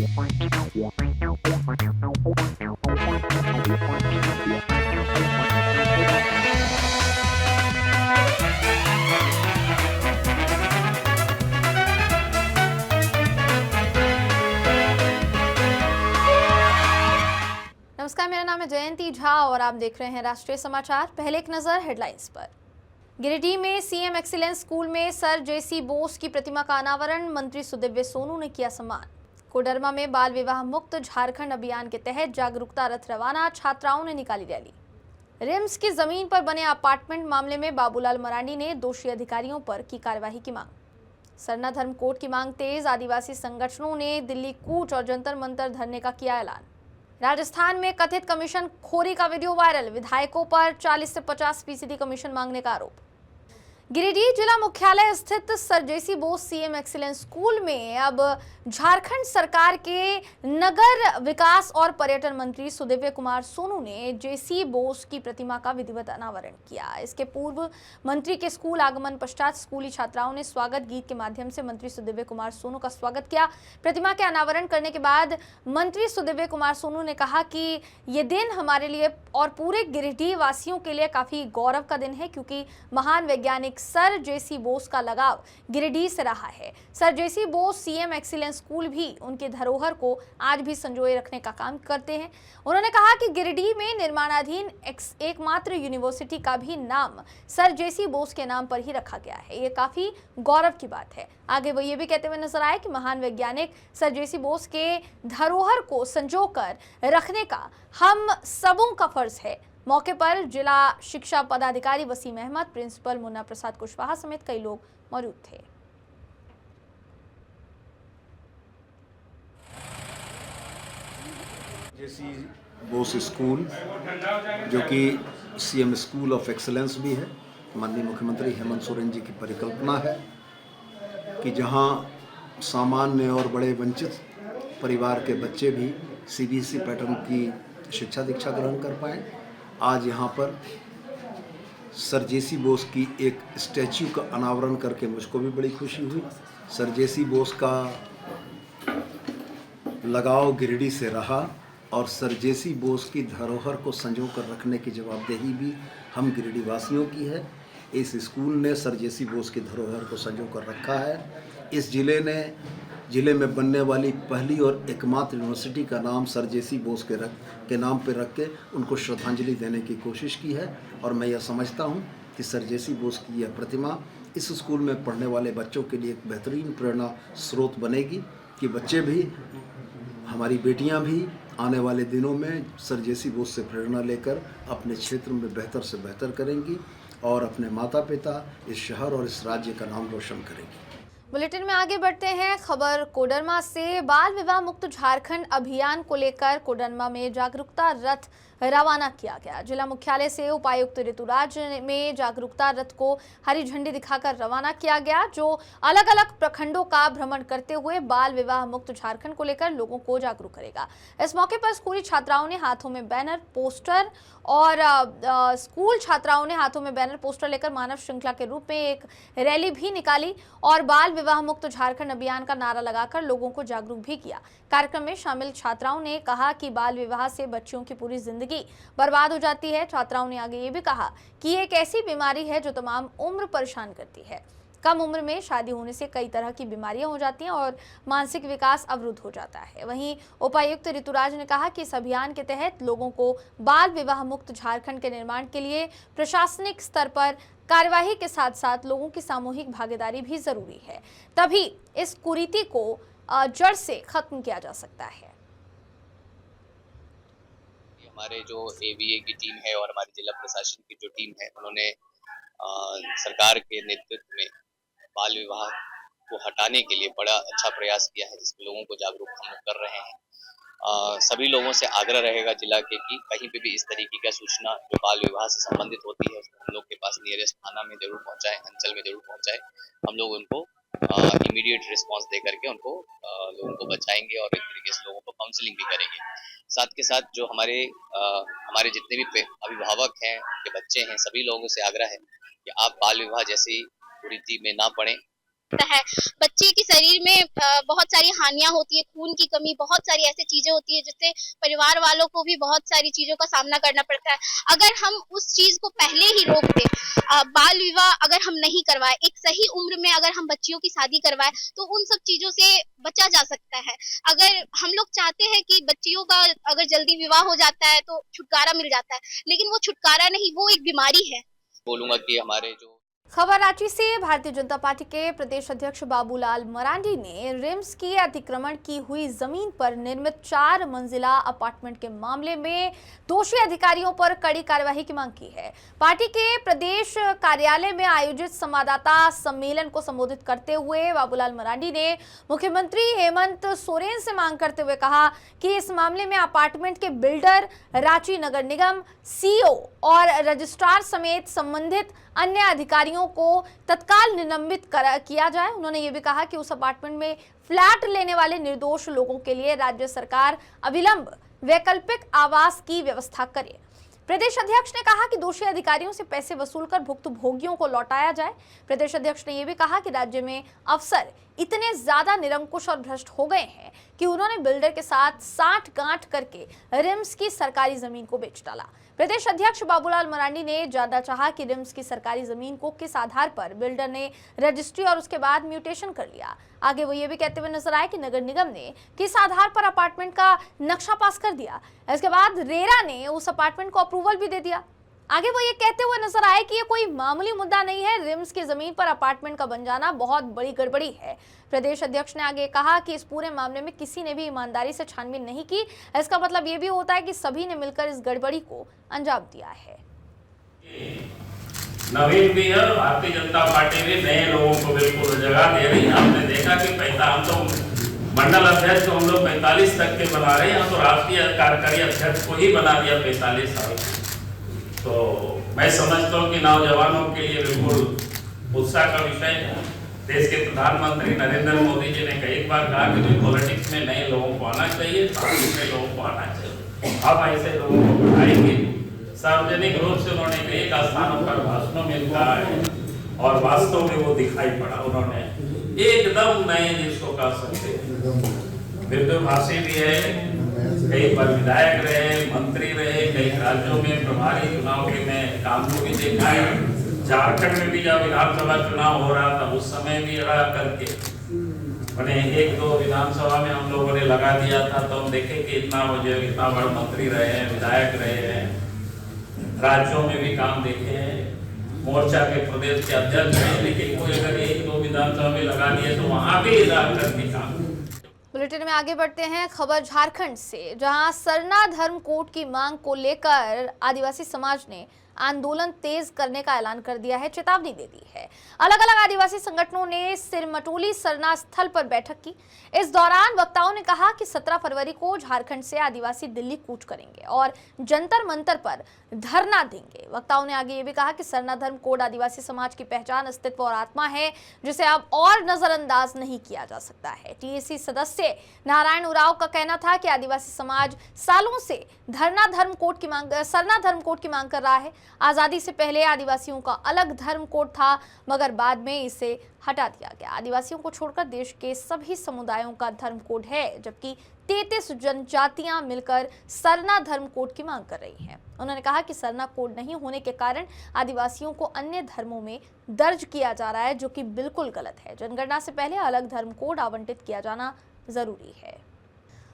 नमस्कार, मेरा नाम है जयंती झा और आप देख रहे हैं राष्ट्रीय समाचार। पहले एक नजर हेडलाइंस पर। गिरिडीह में सीएम एक्सीलेंस स्कूल में सर जेसी बोस की प्रतिमा का अनावरण, मंत्री सुदिव्य सोनू ने किया सम्मान। कोडरमा में बाल विवाह मुक्त झारखंड अभियान के तहत जागरूकता रथ रवाना, छात्राओं ने निकाली रैली। रिम्स की जमीन पर बने अपार्टमेंट मामले में बाबूलाल मरांडी ने दोषी अधिकारियों पर की कार्यवाही की मांग। सरना धर्म कोड की मांग तेज, आदिवासी संगठनों ने दिल्ली कूच और जंतर मंतर धरने का किया ऐलान। राजस्थान में कथित कमीशन खोरी का वीडियो वायरल, विधायकों पर 40 से 50% कमीशन मांगने का आरोप। गिरिडीह जिला मुख्यालय स्थित सर जेसी बोस सीएम एक्सीलेंस स्कूल में अब झारखंड सरकार के नगर विकास और पर्यटन मंत्री सुदिव्य कुमार सोनू ने जेसी बोस की प्रतिमा का विधिवत अनावरण किया। इसके पूर्व मंत्री के स्कूल आगमन पश्चात स्कूली छात्राओं ने स्वागत गीत के माध्यम से मंत्री सुदिव्य कुमार सोनू का स्वागत किया। प्रतिमा के अनावरण करने के बाद मंत्री सुदिव्य कुमार सोनू ने कहा कि ये दिन हमारे लिए और पूरे गिरिडीह वासियों के लिए काफी गौरव का दिन है, क्योंकि महान वैज्ञानिक सर जेसी बोस का लगाव गिरिडीह से रहा है। सर जेसी बोस सीएम एक्सीलेंस स्कूल भी उनके धरोहर को आज भी संजोए रखने का काम करते हैं। उन्होंने कहा कि गिरिडीह में निर्माणाधीन एकमात्र यूनिवर्सिटी का भी नाम सर जेसी बोस के नाम पर ही रखा गया है। ये काफी गौरव की बात है। आगे वो ये भी कहते हुए नजर आए कि महान वैज्ञानिक सर जेसी बोस के धरोहर को संजोकर रखने का हम सबों का फर्ज है। मौके पर जिला शिक्षा पदाधिकारी वसीम अहमद, प्रिंसिपल मुन्ना प्रसाद कुशवाहा समेत कई लोग मौजूद थे। जेसी बोस स्कूल जो कि सीएम स्कूल ऑफ एक्सीलेंस भी है, माननीय मुख्यमंत्री हेमंत सोरेन जी की परिकल्पना है कि जहां सामान्य और बड़े वंचित परिवार के बच्चे भी सीबीएसई पैटर्न की शिक्षा दीक्षा ग्रहण कर पाएँ। आज यहाँ पर सर जेसी बोस की एक स्टैच्यू का अनावरण करके मुझको भी बड़ी खुशी हुई। सर जेसी बोस का लगाव गिरिडीह से रहा और सर जेसी बोस की धरोहर को संजो कर रखने की जवाबदेही भी हम गिरिडीह वासियों की है। इस स्कूल ने सर जेसी बोस की धरोहर को संजो कर रखा है। इस जिले में बनने वाली पहली और एकमात्र यूनिवर्सिटी का नाम सर जेसी बोस के नाम पर रख के उनको श्रद्धांजलि देने की कोशिश की है। और मैं यह समझता हूँ कि सर जेसी बोस की यह प्रतिमा इस स्कूल में पढ़ने वाले बच्चों के लिए एक बेहतरीन प्रेरणा स्रोत बनेगी कि बच्चे भी, हमारी बेटियां भी आने वाले दिनों में सर जेसी बोस से प्रेरणा लेकर अपने क्षेत्र में बेहतर से बेहतर करेंगी और अपने माता पिता, इस शहर और इस राज्य का नाम रोशन करेंगी। बुलेटिन में आगे बढ़ते हैं। खबर कोडरमा से। बाल विवाह मुक्त झारखंड अभियान को लेकर कोडरमा में जागरूकता रथ रवाना किया गया। जिला मुख्यालय से उपायुक्त ऋतुराज में जागरूकता रथ को हरी झंडी दिखाकर रवाना किया गया, जो अलग अलग प्रखंडों का भ्रमण करते हुए बाल विवाह मुक्त झारखंड को लेकर लोगों को जागरूक करेगा। इस मौके पर स्कूली छात्राओं ने हाथों में बैनर पोस्टर लेकर मानव श्रृंखला के रूप में एक रैली भी निकाली और बाल विवाह मुक्त झारखंड अभियान का नारा लगाकर लोगों को जागरूक भी किया। कार्यक्रम में शामिल छात्राओं ने कहा कि बाल विवाह से बच्चियों की पूरी जिंदगी बर्बाद हो जाती है। छात्राओं ने आगे ये भी कहा कि ये एक ऐसी बीमारी है जो तमाम उम्र परेशान करती है। कम उम्र में शादी होने से कई तरह की बीमारियां हो जाती हैं और मानसिक विकास अवरुद्ध हो जाता है। वहीं उपायुक्त ऋतुराज ने कहा कि इस अभियान के तहत लोगों को बाल विवाह मुक्त झारखंड के निर्माण के लिए प्रशासनिक स्तर पर कार्यवाही के साथ साथ लोगों की सामूहिक भागीदारी भी जरूरी है, तभी इस कुरीति को जड़ से खत्म किया जा सकता है। हमारे जो एवीए की टीम है और हमारी जिला प्रशासन की जो टीम है, उन्होंने सरकार के नेतृत्व में बाल विवाह को हटाने के लिए बड़ा अच्छा प्रयास किया है, जिसमें लोगों को जागरूक हम लोग कर रहे हैं। सभी लोगों से आग्रह रहेगा जिला के कि कहीं पे भी इस तरीके का सूचना जो बाल विवाह से संबंधित होती है हम लोग के पास नियरेस्ट थाना में जरूर पहुंचाए, अंचल में जरूर पहुंचाए। हम लोग उनको इमीडिएट रिस्पांस दे करके उनको लोगों को बचाएंगे और एक तरीके से लोगों को काउंसलिंग भी करेंगे। साथ के साथ जो हमारे जितने भी अभिभावक हैं, के बच्चे हैं, सभी लोगों से आग्रह है कि आप बाल विवाह जैसी कुरीति में ना पड़ें है। बच्चे के शरीर में बहुत सारी हानियां होती है, खून की कमी, बहुत सारी ऐसी चीजें होती है जिससे परिवार वालों को भी बहुत सारी चीजों का सामना करना पड़ता है। अगर हम उस चीज को पहले ही रोक दें, बाल विवाह अगर हम नहीं करवाए, एक सही उम्र में अगर हम बच्चियों की शादी करवाए तो उन सब चीजों से बचा जा सकता है। अगर हम लोग चाहते हैं कि बच्चियों का अगर जल्दी विवाह हो जाता है तो छुटकारा मिल जाता है, लेकिन वो छुटकारा नहीं, वो एक बीमारी है। बोलूंगा कि हमारे जो खबर रांची से भारतीय जनता पार्टी के प्रदेश अध्यक्ष बाबूलाल मरांडी ने रिम्स की अतिक्रमण की हुई जमीन पर निर्मित 4 मंजिला अपार्टमेंट के मामले में दोषी अधिकारियों पर कड़ी कार्यवाही की मांग की है। पार्टी के प्रदेश कार्यालय में आयोजित संवाददाता सम्मेलन को संबोधित करते हुए बाबूलाल मरांडी ने मुख्यमंत्री हेमंत सोरेन से मांग करते हुए कहा कि इस मामले में अपार्टमेंट के बिल्डर, रांची नगर निगम सीईओ और रजिस्ट्रार समेत संबंधित अन्य अधिकारियों को तत्काल निलंबित किया जाए। उन्होंने ये भी कहा कि उस अपार्टमेंट में फ्लैट लेने वाले निर्दोष लोगों के लिए राज्य सरकार अविलंब वैकल्पिक आवास की व्यवस्था करे। प्रदेश अध्यक्ष ने कहा कि दोषी अधिकारियों से पैसे वसूलकर भुक्तभोगियों को लौटाया जाए। प्रदेश अध्यक्ष ने यह भी कहा कि राज्य में अफसर इतने ज्यादा निरंकुश और भ्रष्ट हो गए हैं कि उन्होंने बिल्डर के साथ साठ-गांठ करके रिम्स की सरकारी जमीन को बेच डाला। प्रदेश अध्यक्ष बाबूलाल मरांडी ने जानना चाहा कि रिम्स की सरकारी जमीन को किस आधार पर बिल्डर ने रजिस्ट्री और उसके बाद म्यूटेशन कर लिया। आगे वो ये भी कहते हुए नजर आए कि नगर निगम ने किस आधार पर अपार्टमेंट का नक्शा पास कर दिया। इसके बाद रेरा ने उस अपार्टमेंट को अप्रूवल भी दे दिया। आगे वो ये कहते हुए नजर आए कि ये कोई मामूली मुद्दा नहीं है, रिम्स की जमीन पर अपार्टमेंट का बन जाना बहुत बड़ी गड़बड़ी है। प्रदेश अध्यक्ष ने आगे कहा कि इस पूरे मामले में किसी ने भी ईमानदारी से छानबीन नहीं की। इसका मतलब ये भी होता है कि सभी ने मिलकर इस गड़बड़ी को अंजाम दिया है। नवीन भी है, भारतीय जनता पार्टी भी नए लोगों को बिल्कुल जगह दे रही है। हमने देखा कि हम तो मंडल अध्यक्ष को हम लोग 45 तक के बना रहे हैं, तो राष्ट्रीय कार्यकारी अध्यक्ष को ही बना दिया 45 साल। तो मैं समझता हूँ कि नौजवानों के लिए बिल्कुल उत्साह का विषय है। देश के प्रधानमंत्री नरेंद्र मोदी जी ने कई बार कहा कि पॉलिटिक्स में नए लोगों को आना चाहिए, सामाजिक लोगों को आना चाहिए। हम ऐसे लोगों को बढ़ाएंगे। सार्वजनिक रूप से उन्होंने कई स्थानों पर भाषणों में कहा है और वास्तव में वो दिखाई पड़ा। उन्होंने एकदम नए जिसको कह सकते हैं, मृदुभाषी भी है, कई बार विधायक रहे, मंत्री रहे, कई राज्यों में प्रभारी चुनाव के में काम को भी देखा है। झारखंड में भी जब विधानसभा चुनाव हो रहा था उस समय भी रहा करके मैंने 1-2 विधानसभा में हम लोगों ने लगा दिया था। तो हम देखे कि इतना बड़े मंत्री रहे हैं, विधायक रहे हैं, राज्यों में भी काम देखे हैं, मोर्चा के प्रदेश के अध्यक्ष हैं, लेकिन कोई अगर 1-2 विधानसभा में लगा दिए तो वहां भी करके काम। बुलेटिन में आगे बढ़ते हैं। खबर झारखंड से, जहां सरना धर्म कोड की मांग को लेकर आदिवासी समाज ने आंदोलन तेज करने का ऐलान कर दिया है, चेतावनी दे दी है। अलग अलग आदिवासी संगठनों ने सिरमटोली सरना स्थल पर बैठक की। इस दौरान वक्ताओं ने कहा कि 17 फरवरी को झारखंड से आदिवासी दिल्ली कूच करेंगे और जंतर मंतर पर धरना देंगे। वक्ताओं ने आगे ये भी कहा कि सरना धर्म कोड आदिवासी समाज की पहचान, अस्तित्व और आत्मा है, जिसे अब और नजरअंदाज नहीं किया जा सकता है। टीएसी सदस्य नारायण उरांव का कहना था कि आदिवासी समाज सालों से सरना धर्म कोड की मांग कर रहा है। आजादी से पहले आदिवासियों का अलग धर्म कोड था, मगर बाद में इसे हटा दिया गया। आदिवासियों को छोड़कर देश के सभी समुदायों का धर्म कोड है, जबकि 33 जनजातियां मिलकर सरना धर्म कोड की मांग कर रही हैं। उन्होंने कहा कि सरना कोड नहीं होने के कारण आदिवासियों को अन्य धर्मों में दर्ज किया जा रहा है, जो कि बिल्कुल गलत है। जनगणना से पहले अलग धर्म कोड आवंटित किया जाना जरूरी है।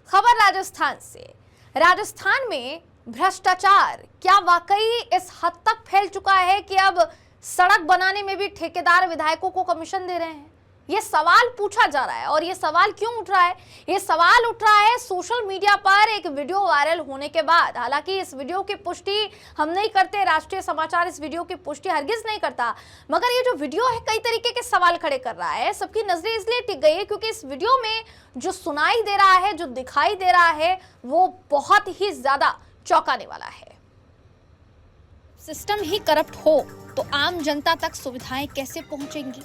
खबर राजस्थान से, राजस्थान में भ्रष्टाचार क्या वाकई इस हद तक फैल चुका है कि अब सड़क बनाने में भी ठेकेदार विधायकों को कमीशन दे रहे हैं? ये सवाल पूछा जा रहा है। और ये सवाल क्यों उठ रहा है? ये सवाल उठ रहा है सोशल मीडिया पर एक वीडियो वायरल होने के बाद। हालांकि इस वीडियो की पुष्टि हम नहीं करते, राष्ट्रीय समाचार इस वीडियो की पुष्टि हरगिज नहीं करता, मगर ये जो वीडियो है कई तरीके के सवाल खड़े कर रहा है। सबकी नजरें इसलिए टिक गई है क्योंकि इस वीडियो में जो सुनाई दे रहा है, जो दिखाई दे रहा है, वो बहुत ही ज्यादा चौंकाने वाला है। सिस्टम ही करप्ट हो तो आम जनता तक सुविधाएं कैसे पहुंचेंगी?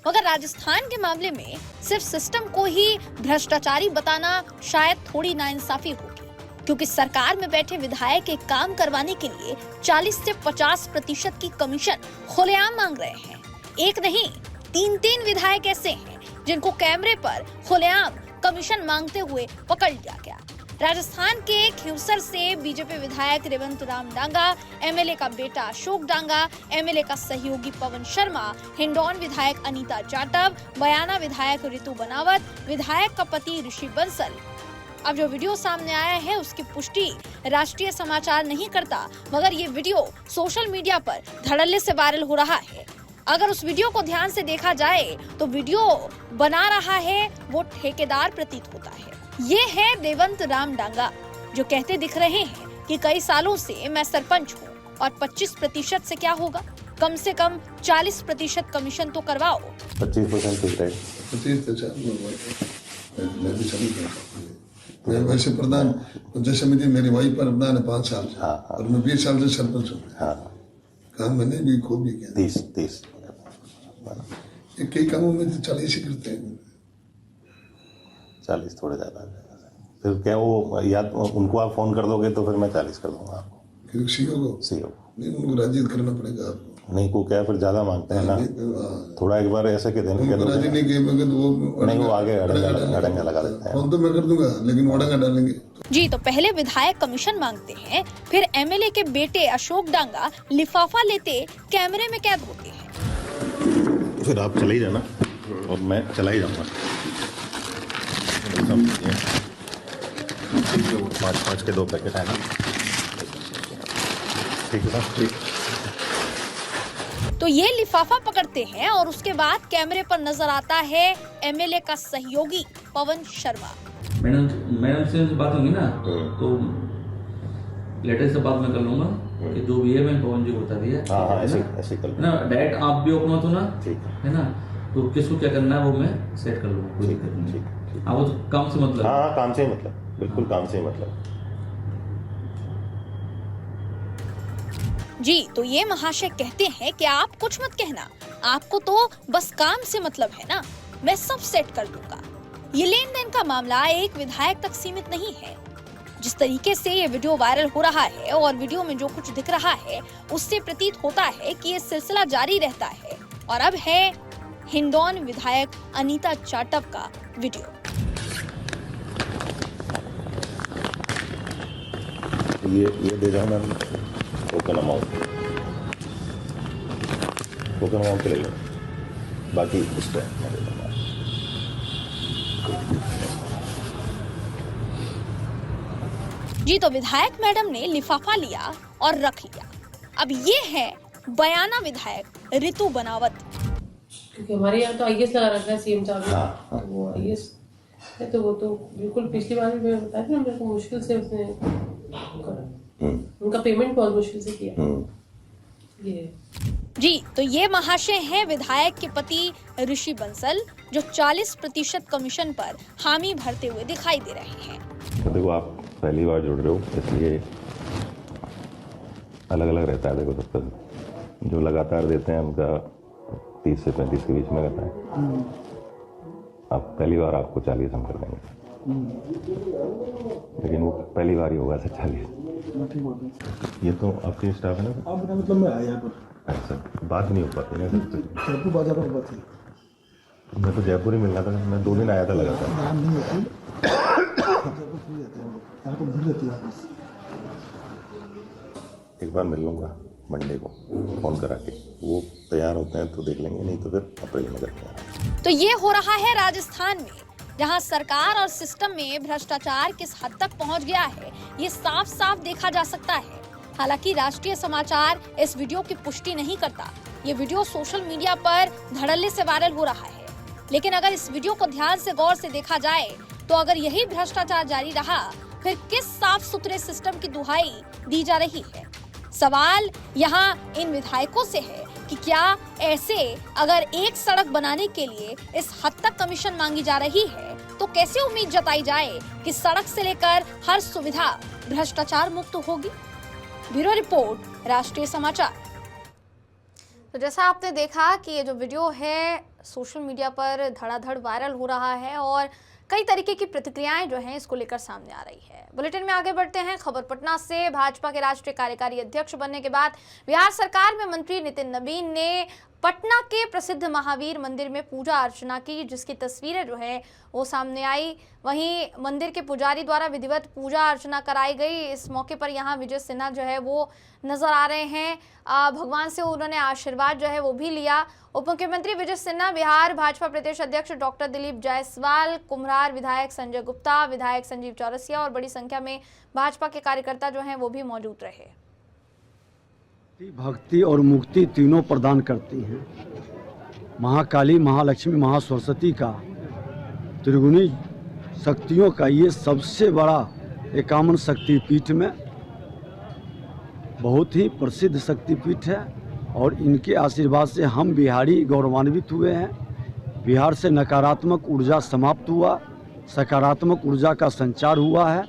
मगर राजस्थान के मामले में सिर्फ सिस्टम को ही भ्रष्टाचारी बताना शायद थोड़ी नाइंसाफी होगी, क्योंकि सरकार में बैठे विधायक एक काम करवाने के लिए 40 से 50% की कमीशन खुलेआम मांग रहे हैं। एक नहीं तीन विधायक ऐसे हैं जिनको कैमरे पर खुलेआम कमीशन मांगते हुए पकड़ लिया गया। राजस्थान के खिवसर से बीजेपी विधायक रेवंत राम डांगा, एमएलए का बेटा अशोक डांगा, एमएलए का सहयोगी पवन शर्मा, हिंडौन विधायक अनीता जाटव, बयाना विधायक रितु बनावत, विधायक का पति ऋषि बंसल। अब जो वीडियो सामने आया है उसकी पुष्टि राष्ट्रीय समाचार नहीं करता, मगर ये वीडियो सोशल मीडिया पर धड़ल्ले से वायरल हो रहा है। अगर उस वीडियो को ध्यान से देखा जाए तो वीडियो बना रहा है वो ठेकेदार प्रतीत होता है। ये है रेवंत राम डांगा, जो कहते दिख रहे हैं कि कई सालों से मैं सरपंच हूँ और 25% से क्या होगा, कम से कम 40% कमीशन तो करवाओ। 25% मैं वैसे प्रधान पंचायत समिति मेरी वही पर प्रधान है 5 साल और मैं 20 साल से सरपंच हूँ। काम मैंने भी खूब भी किया। 30 कई कामों में तो 40 ही करते हैं। 40 थोड़ा ज्यादा फिर क्या वो या तो उनको आप फोन कर दोगे तो फिर मैं 40 कर दूंगा आपको। फिर सीओ को नहीं, उनको राजी करना पड़ेगा आपको। नहीं को क्या फिर ज्यादा मांगते हैं ना, थोड़ा एक बार ऐसे के देने राजी नहीं किए नहीं वो आगे अड़ंगा लगा देते हैं। फोन तो मैं कर दूंगा लेकिन वो अड़ंगा डालेंगे। जी तो पहले विधायक कमीशन मांगते हैं, फिर एमएलए के बेटे अशोक डांगा लिफाफा लेते कैमरे में कैद होते हैं। फिर आप चले ही जाना और मैं चला ही जाऊंगा। 5 के 2 पैकेट है ना, ठीक है ना, ठीक। तो ये लिफाफा पकड़ते हैं और उसके बाद कैमरे पर नजर आता है एमएलए का सहयोगी पवन शर्मा। मैडम से बात होगी ना तो लेटर से बात मैं कर लूंगा कि जो भी है मैं पवन जी को बता दिया। हाँ ऐसे कर ना, डायरेक्ट आप भी ओपन हो तो ना, ठीक है ना, तो किसको क्या करना है वो मैं सेट कर लूंगा, कोई दिक्कत नहीं। हाँ वो तो काम से मतलब। हाँ काम से ही मतलब, बिल्कुल काम से ही मतलब। जी तो ये महाशय कहते हैं कि आप कुछ मत कहना, आपको तो बस काम से मतलब है ना, मैं सब सेट कर दूंगा। ये लेन देन का मामला एक विधायक तक सीमित नहीं है। जिस तरीके से ये वीडियो वायरल हो रहा है और वीडियो में जो कुछ दिख रहा है उससे प्रतीत होता है कि ये सिलसिला जारी रहता है। और अब है हिंडौन विधायक अनीता जाटव का वीडियो। ये दे जाओ मैम, टोकन अमाउंट के ले लो, बाकी उस पर मैं दे दूंगा। जी तो विधायक मैडम ने लिफाफा लिया और रख लिया। अब ये है बयाना विधायक रितु बनावत। क्योंकि हमारे यहाँ तो आईएएस लगा रखा है सीएम साहब ने, वो आईएएस है तो वो तो बिल्कुल पिछली बार भी मैं बताया था ना, मेरे को मुश्किल से उसने उनका पेमेंट बहुत मुश्किल से किया। ये जी तो ये महाशय हैं विधायक के पति ऋषि बंसल, जो 40% कमीशन पर हामी भरते हुए दिखाई दे रहे हैं। तो देखो आप पहली बार जुड़ रहे हो इसलिए अलग अलग रहता है। देखो सबका जो लगातार देते हैं उनका 30 से 35 के बीच में रहता है। अब पहली बार आपको 40 हम कर देंगे, लेकिन वो पहली बार ही होगा ऐसे 40। ये तो आपके स्टाफ है ना? अब मतलब मैं आया पर ऐसा बात नहीं हो पाती ना। जयपुर बाजार पर बात है। मैं तो जयपुर ही मिलना था, मैं 2 दिन आया था लगातार। नाम नहीं होती, जयपुर फ्री रहते हैं, यहाँ पर भीड़ रहती है। एक बार मिल लूँगा मंडे को फोन करा के, वो तैयार होते हैं तो देख लेंगे, नहीं तो फिर अप्रैल में करते हैं। तो ये हो रहा है राजस्थान में, जहां सरकार और सिस्टम में भ्रष्टाचार किस हद तक पहुंच गया है ये साफ साफ देखा जा सकता है। हालांकि राष्ट्रीय समाचार इस वीडियो की पुष्टि नहीं करता। ये वीडियो सोशल मीडिया पर धड़ल्ले से वायरल हो रहा है, लेकिन अगर इस वीडियो को ध्यान से गौर से देखा जाए तो अगर यही भ्रष्टाचार जारी रहा फिर किस साफ सुथरे सिस्टम की दुहाई दी जा रही है। सवाल यहाँ इन विधायकों से है कि क्या ऐसे अगर एक सड़क बनाने के लिए इस हद तक कमीशन मांगी जा रही है तो कैसे उम्मीद जताई जाए कि सड़क से लेकर हर सुविधा भ्रष्टाचार मुक्त होगी। ब्यूरो रिपोर्ट, राष्ट्रीय समाचार। तो जैसा आपने देखा कि ये जो वीडियो है सोशल मीडिया पर धड़ाधड़ वायरल हो रहा है और कई तरीके की प्रतिक्रियाएं जो हैं इसको लेकर सामने आ रही है। बुलेटिन में आगे बढ़ते हैं। खबर पटना से। भाजपा के राष्ट्रीय कार्यकारी अध्यक्ष बनने के बाद बिहार सरकार में मंत्री नितिन नवीन ने पटना के प्रसिद्ध महावीर मंदिर में पूजा अर्चना की, जिसकी तस्वीरें जो है वो सामने आई। वहीं मंदिर के पुजारी द्वारा विधिवत पूजा अर्चना कराई गई। इस मौके पर यहाँ विजय सिन्हा जो है वो नजर आ रहे हैं। भगवान से उन्होंने आशीर्वाद जो है वो भी लिया। उप मुख्यमंत्री विजय सिन्हा, बिहार भाजपा प्रदेश अध्यक्ष डॉक्टर दिलीप जायसवाल, कुम्हरार विधायक संजय गुप्ता, विधायक संजीव चौरसिया और बड़ी संख्या में भाजपा के कार्यकर्ता जो हैं वो भी मौजूद रहे। भक्ति और मुक्ति तीनों प्रदान करती हैं। महाकाली, महालक्ष्मी, महासरस्वती का त्रिगुणी शक्तियों का ये सबसे बड़ा 51 शक्तिपीठ में बहुत ही प्रसिद्ध शक्तिपीठ है और इनके आशीर्वाद से हम बिहारी गौरवान्वित हुए हैं। बिहार से नकारात्मक ऊर्जा समाप्त हुआ, सकारात्मक ऊर्जा का संचार हुआ है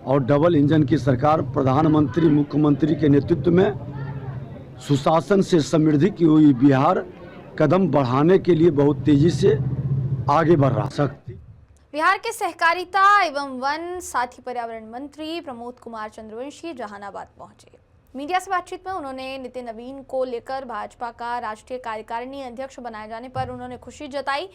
और डबल इंजन की सरकार प्रधानमंत्री मुख्यमंत्री के नेतृत्व में सुशासन से समृद्धि की हुई बिहार कदम बढ़ाने के लिए बहुत तेजी से आगे बढ़ रहा है। बिहार के सहकारिता एवं वन साथी पर्यावरण मंत्री प्रमोद कुमार चंद्रवंशी जहानाबाद पहुंचे। मीडिया से बातचीत में उन्होंने नितिन नवीन को लेकर भाजपा का राष्ट्रीय कार्यकारिणी अध्यक्ष बनाए जाने पर उन्होंने खुशी जताई।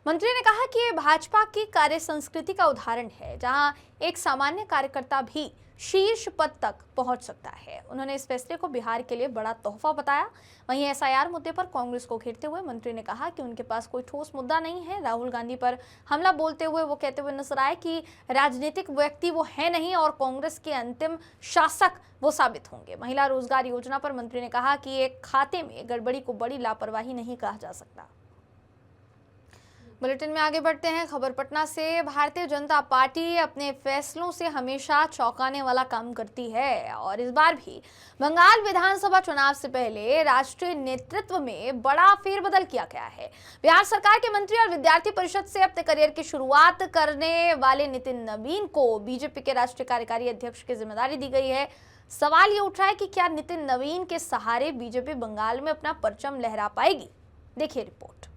मंत्री ने कहा कि ये भाजपा की कार्य संस्कृति का उदाहरण है, जहां एक सामान्य कार्यकर्ता भी शीर्ष पद तक पहुंच सकता है। उन्होंने इस फैसले को बिहार के लिए बड़ा तोहफा बताया। वहीं एसआईआर मुद्दे पर कांग्रेस को घेरते हुए मंत्री ने कहा कि उनके पास कोई ठोस मुद्दा नहीं है। राहुल गांधी पर हमला बोलते हुए वो कहते हुए नजर आए कि राजनीतिक व्यक्ति वो है नहीं और कांग्रेस के अंतिम शासक वो साबित होंगे। महिला रोजगार योजना पर मंत्री ने कहा कि एक खाते में गड़बड़ी को बड़ी लापरवाही नहीं कहा जा सकता। बुलेटिन में आगे बढ़ते हैं। खबर पटना से। भारतीय जनता पार्टी अपने फैसलों से हमेशा चौंकाने वाला काम करती है और इस बार भी बंगाल विधानसभा चुनाव से पहले राष्ट्रीय नेतृत्व में बड़ा फेरबदल किया गया है। बिहार सरकार के मंत्री और विद्यार्थी परिषद से अपने करियर की शुरुआत करने वाले नितिन नवीन को बीजेपी के राष्ट्रीय कार्यकारी अध्यक्ष की जिम्मेदारी दी गई है। सवाल ये उठ रहा है कि क्या नितिन नवीन के सहारे बीजेपी बंगाल में अपना परचम लहरा पाएगी? देखिए रिपोर्ट।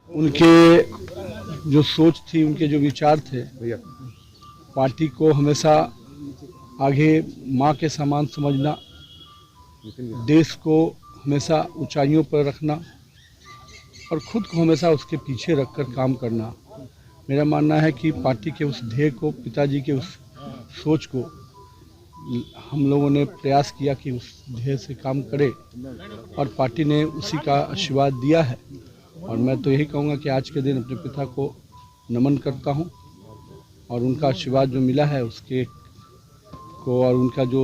उनके जो सोच थी, उनके जो विचार थे, पार्टी को हमेशा आगे माँ के समान समझना, देश को हमेशा ऊंचाइयों पर रखना और खुद को हमेशा उसके पीछे रखकर काम करना। मेरा मानना है कि पार्टी के उस ध्येय को, पिताजी के उस सोच को हम लोगों ने प्रयास किया कि उस ध्येय से काम करे और पार्टी ने उसी का आशीर्वाद दिया है। और मैं तो यही कहूँगा कि आज के दिन अपने पिता को नमन करता हूँ और उनका आशीर्वाद जो मिला है उसके को और उनका जो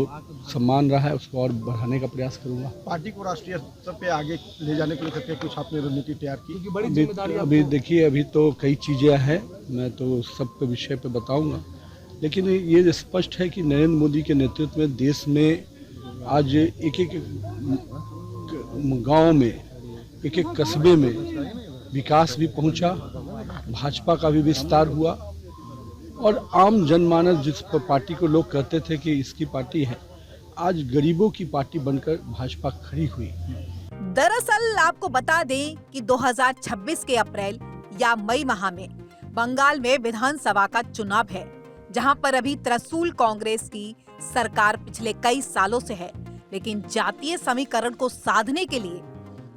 सम्मान रहा है उसको और बढ़ाने का प्रयास करूँगा। पार्टी को राष्ट्रीय स्तर पे आगे ले जाने के लिए कुछ आपने रणनीति तैयार की? बड़ी जिम्मेदारी अभी देखिए, अभी तो कई चीज़ें हैं, मैं तो सब के विषय पे बताऊँगा, लेकिन ये स्पष्ट है कि नरेंद्र मोदी के नेतृत्व में देश में आज एक एक गाँव में, एक एक कस्बे में विकास भी पहुंचा, भाजपा का भी विस्तार हुआ और आम जनमानस जिस पर पार्टी को लोग कहते थे कि इसकी पार्टी है, आज गरीबों की पार्टी बनकर भाजपा खड़ी हुई। दरअसल आपको बता दें कि 2026 के अप्रैल या मई माह में बंगाल में विधानसभा का चुनाव है, जहां पर अभी तृणमूल कांग्रेस की सरकार पिछले कई सालों से है, लेकिन जातीय समीकरण को साधने के लिए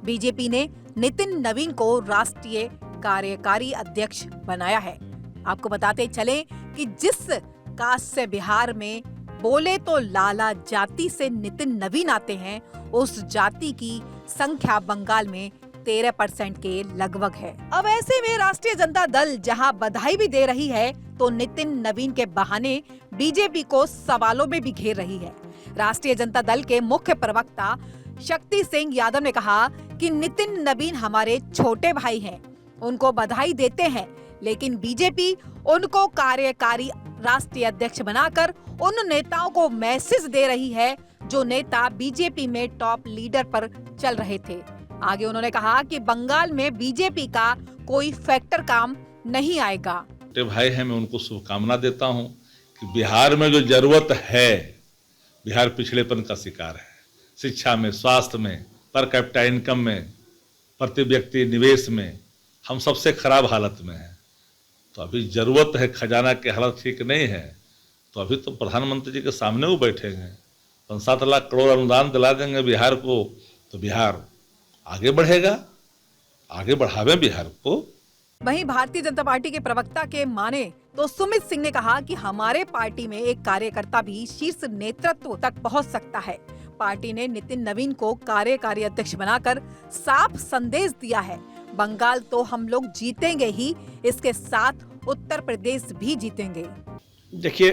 बीजेपी ने नितिन नवीन को राष्ट्रीय कार्यकारी अध्यक्ष बनाया है। आपको बताते चले कि जिस कास्ट से बिहार में बोले तो लाला जाति से नितिन नवीन आते हैं, उस जाति की संख्या बंगाल में 13% के लगभग है। अब ऐसे में राष्ट्रीय जनता दल जहां बधाई भी दे रही है, तो नितिन नवीन के बहाने बीजेपी को सवालों में भी घेर रही है। राष्ट्रीय जनता दल के मुख्य प्रवक्ता शक्ति सिंह यादव ने कहा कि नितिन नवीन हमारे छोटे भाई हैं, उनको बधाई देते हैं, लेकिन बीजेपी उनको कार्यकारी राष्ट्रीय अध्यक्ष बनाकर उन नेताओं को मैसेज दे रही है जो नेता बीजेपी में टॉप लीडर पर चल रहे थे। आगे उन्होंने कहा कि बंगाल में बीजेपी का कोई फैक्टर काम नहीं आएगा। छोटे भाई हैं, मैं उनको शुभकामना देता हूं कि बिहार में जो जरूरत है, बिहार पिछड़ेपन का शिकार है, शिक्षा में, स्वास्थ्य में, पर कैपिटा इनकम में, प्रति व्यक्ति निवेश में, हम सबसे खराब हालत में हैं। तो अभी ज़रूरत है, खजाना की हालत ठीक नहीं है, तो अभी तो प्रधानमंत्री जी के सामने वो बैठेंगे, 5-7 लाख करोड़ अनुदान दिला देंगे बिहार को, तो बिहार आगे बढ़ेगा, आगे बढ़ावे बिहार को। वहीं भारतीय जनता पार्टी के प्रवक्ता के माने तो सुमित सिंह ने कहा कि हमारे पार्टी में एक कार्यकर्ता भी शीर्ष नेतृत्व तक पहुंच सकता है। पार्टी ने नितिन नवीन को कार्यकारी अध्यक्ष बनाकर साफ संदेश दिया है, बंगाल तो हम लोग जीतेंगे ही, इसके साथ उत्तर प्रदेश भी जीतेंगे। देखिए,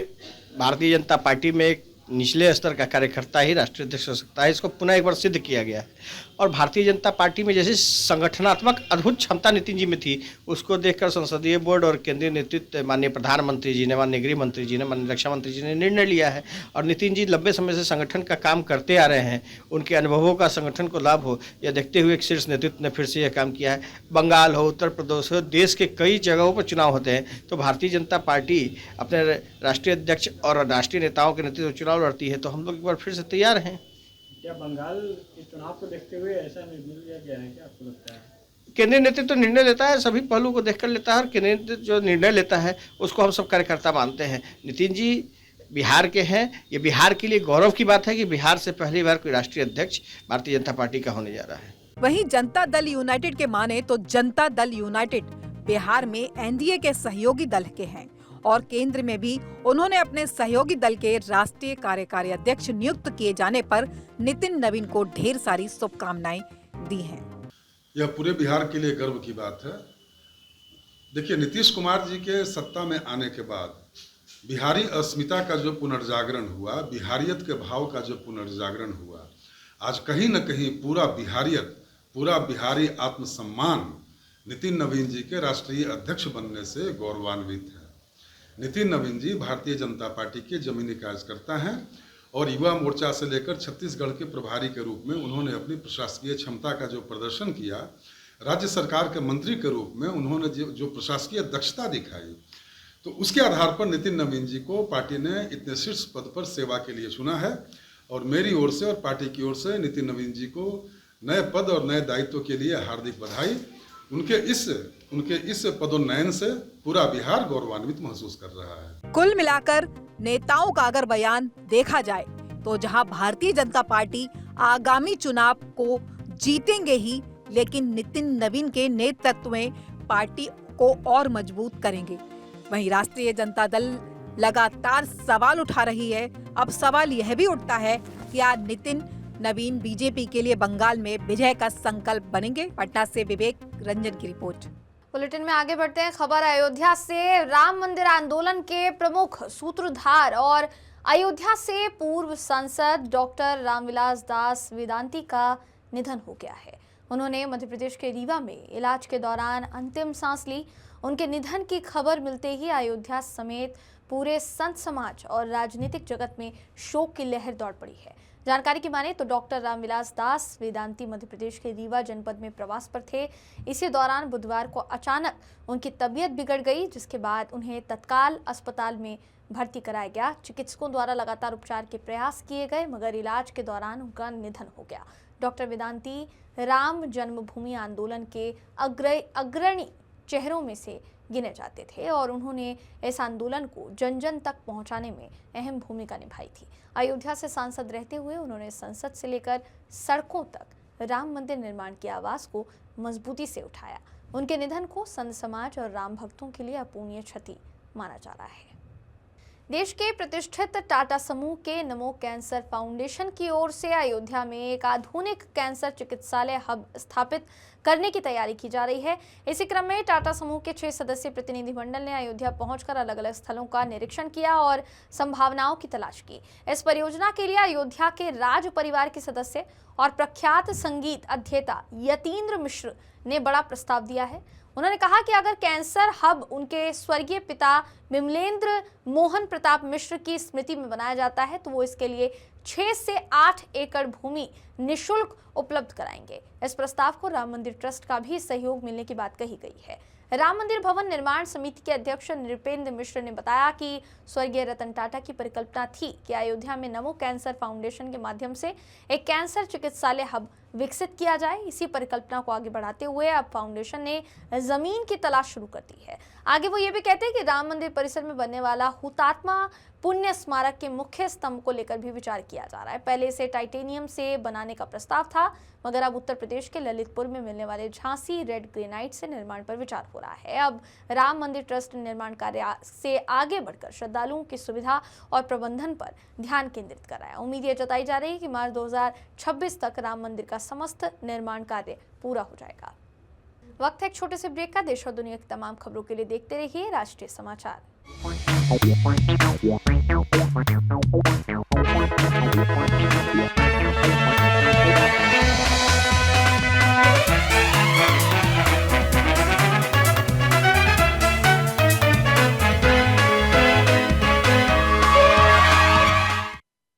भारतीय जनता पार्टी में एक निचले स्तर का कार्यकर्ता ही राष्ट्रीय अध्यक्ष हो सकता है, इसको पुनः एक बार सिद्ध किया गया है। और भारतीय जनता पार्टी में जैसे संगठनात्मक अद्भुत क्षमता नितिन जी में थी, उसको देखकर संसदीय बोर्ड और केंद्रीय नेतृत्व, माननीय प्रधानमंत्री जी ने, माननीय गृह मंत्री जी ने, माननीय रक्षा मंत्री जी ने निर्णय लिया है। और नितिन जी लंबे समय से संगठन का काम करते आ रहे हैं, उनके अनुभवों का संगठन को लाभ हो, यह देखते हुए एक शीर्ष नेतृत्व ने फिर से यह काम किया है। बंगाल हो, उत्तर प्रदेश हो, देश के कई जगहों पर चुनाव होते हैं, तो भारतीय जनता पार्टी अपने राष्ट्रीय अध्यक्ष और राष्ट्रीय नेताओं के नेतृत्व चुनाव लड़ती है, तो हम लोग एक बार फिर से तैयार हैं। क्या बंगाल के चुनाव को देखते हुए ऐसा निर्णय लिया गया है, क्या आपको लगता है? केंद्रीय नेतृत्व निर्णय लेता है, सभी पहलू को देखकर लेता है, और केंद्रीय नेतृत्व जो निर्णय लेता है उसको हम सब कार्यकर्ता मानते हैं। नितिन जी बिहार के हैं, ये बिहार के लिए गौरव की बात है कि बिहार से पहली बार कोई राष्ट्रीय अध्यक्ष भारतीय जनता पार्टी का होने जा रहा है। वहीं जनता दल यूनाइटेड के माने तो जनता दल यूनाइटेड बिहार में एनडीए के सहयोगी दल के हैं और केंद्र में भी उन्होंने अपने सहयोगी दल के राष्ट्रीय कार्यकारी अध्यक्ष नियुक्त किए जाने पर नितिन नवीन को ढेर सारी शुभकामनाएं दी हैं। यह पूरे बिहार के लिए गर्व की बात है। देखिए, नीतीश कुमार जी के सत्ता में आने के बाद बिहारी अस्मिता का जो पुनर्जागरण हुआ, बिहारियत के भाव का जो पुनर्जागरण हुआ, आज कहीं न कहीं पूरा बिहारियत, पूरा बिहारी आत्मसम्मान नितिन नवीन जी के राष्ट्रीय अध्यक्ष बनने से गौरवान्वित है। नितिन नवीन जी भारतीय जनता पार्टी के जमीनी कार्यकर्ता हैं और युवा मोर्चा से लेकर छत्तीसगढ़ के प्रभारी के रूप में उन्होंने अपनी प्रशासकीय क्षमता का जो प्रदर्शन किया, राज्य सरकार के मंत्री के रूप में उन्होंने जो प्रशासकीय दक्षता दिखाई, तो उसके आधार पर नितिन नवीन जी को पार्टी ने इतने शीर्ष पद पर सेवा के लिए चुना है। और मेरी ओर से और पार्टी की ओर से नितिन नवीन जी को नए पद और नए दायित्व के लिए हार्दिक बधाई। उनके इस पदोन्नयन से पूरा बिहार गौरवान्वित महसूस कर रहा है। कुल मिलाकर नेताओं का अगर बयान देखा जाए तो जहां भारतीय जनता पार्टी आगामी चुनाव को जीतेंगे ही, लेकिन नितिन नवीन के नेतृत्व में पार्टी को और मजबूत करेंगे। वहीं राष्ट्रीय जनता दल लगातार सवाल उठा रही है। अब सवाल यह भी उठता है कि क्या नितिन नवीन बीजेपी के लिए बंगाल में विजय का संकल्प बनेंगे? पटना से विवेक रंजन की रिपोर्ट। बुलेटिन में आगे बढ़ते हैं। खबर अयोध्या से। राम मंदिर आंदोलन के प्रमुख सूत्रधार और अयोध्या से पूर्व सांसद डॉक्टर रामविलास दास वेदांती का निधन हो गया है। उन्होंने मध्य प्रदेश के रीवा में इलाज के दौरान अंतिम सांस ली। उनके निधन की खबर मिलते ही अयोध्या समेत पूरे संत समाज और राजनीतिक जगत में शोक की लहर दौड़ पड़ी है। जानकारी की माने तो डॉक्टर रामविलास दास वेदांती मध्य प्रदेश के रीवा जनपद में प्रवास पर थे। इसी दौरान बुधवार को अचानक उनकी तबीयत बिगड़ गई, जिसके बाद उन्हें तत्काल अस्पताल में भर्ती कराया गया। चिकित्सकों द्वारा लगातार उपचार के प्रयास किए गए, मगर इलाज के दौरान उनका निधन हो गया। डॉक्टर वेदांती राम जन्मभूमि आंदोलन के अग्रणी चेहरों में से गिने जाते थे और उन्होंने इस आंदोलन को जन जन तक पहुंचाने में अहम भूमिका निभाई थी। अयोध्या से सांसद रहते हुए उन्होंने संसद से लेकर सड़कों तक राम मंदिर निर्माण की आवाज़ को मजबूती से उठाया। उनके निधन को संत समाज और राम भक्तों के लिए अपूरणीय क्षति माना जा रहा है। देश के प्रतिष्ठित टाटा समूह के नमो कैंसर फाउंडेशन की ओर से अयोध्या में एक आधुनिक कैंसर चिकित्सालय हब स्थापित करने की तैयारी की जा रही है। इसी क्रम में टाटा समूह के 6 सदस्यीय प्रतिनिधिमंडल ने अयोध्या पहुंचकर अलग अलग स्थलों का निरीक्षण किया और संभावनाओं की तलाश की। इस परियोजना के लिए अयोध्या के राज परिवार के सदस्य और प्रख्यात संगीत अध्येता यतीन्द्र मिश्र ने बड़ा प्रस्ताव दिया है। उन्होंने कहा कि अगर कैंसर हब उनके स्वर्गीय पिता विमलेंद्र मोहन प्रताप मिश्र की स्मृति में बनाया जाता है तो वो इसके लिए 6 से 8 एकड़ भूमि निःशुल्क उपलब्ध कराएंगे। इस प्रस्ताव को राम मंदिर ट्रस्ट का भी सहयोग मिलने की बात कही गई है। राम मंदिर भवन निर्माण समिति के अध्यक्ष नृपेंद्र मिश्र ने बताया कि स्वर्गीय रतन टाटा की परिकल्पना थी कि अयोध्या में नमो कैंसर फाउंडेशन के माध्यम से एक कैंसर चिकित्सालय हब विकसित किया जाए। इसी परिकल्पना को आगे बढ़ाते हुए अब फाउंडेशन ने जमीन की तलाश शुरू कर दी है। आगे वो ये भी कहते हैं कि राम मंदिर परिसर में बनने वाला हुतात्मा पुण्य स्मारक के मुख्य स्तंभ को लेकर भी विचार किया जा रहा है। पहले इसे टाइटेनियम से बनाने का प्रस्ताव था, मगर अब उत्तर प्रदेश के ललितपुर में मिलने वाले झांसी रेड ग्रेनाइट से निर्माण पर विचार हो रहा है। अब राम मंदिर ट्रस्ट निर्माण कार्य से आगे बढ़कर श्रद्धालुओं की सुविधा और प्रबंधन पर ध्यान केंद्रित कर रहा है। उम्मीद ये जताई जा रही है कि मार्च 2026 तक राम मंदिर का समस्त निर्माण कार्य पूरा हो जाएगा। वक्त है एक छोटे से ब्रेक का। देश और दुनिया की तमाम खबरों के लिए देखते रहिए राष्ट्रीय समाचार।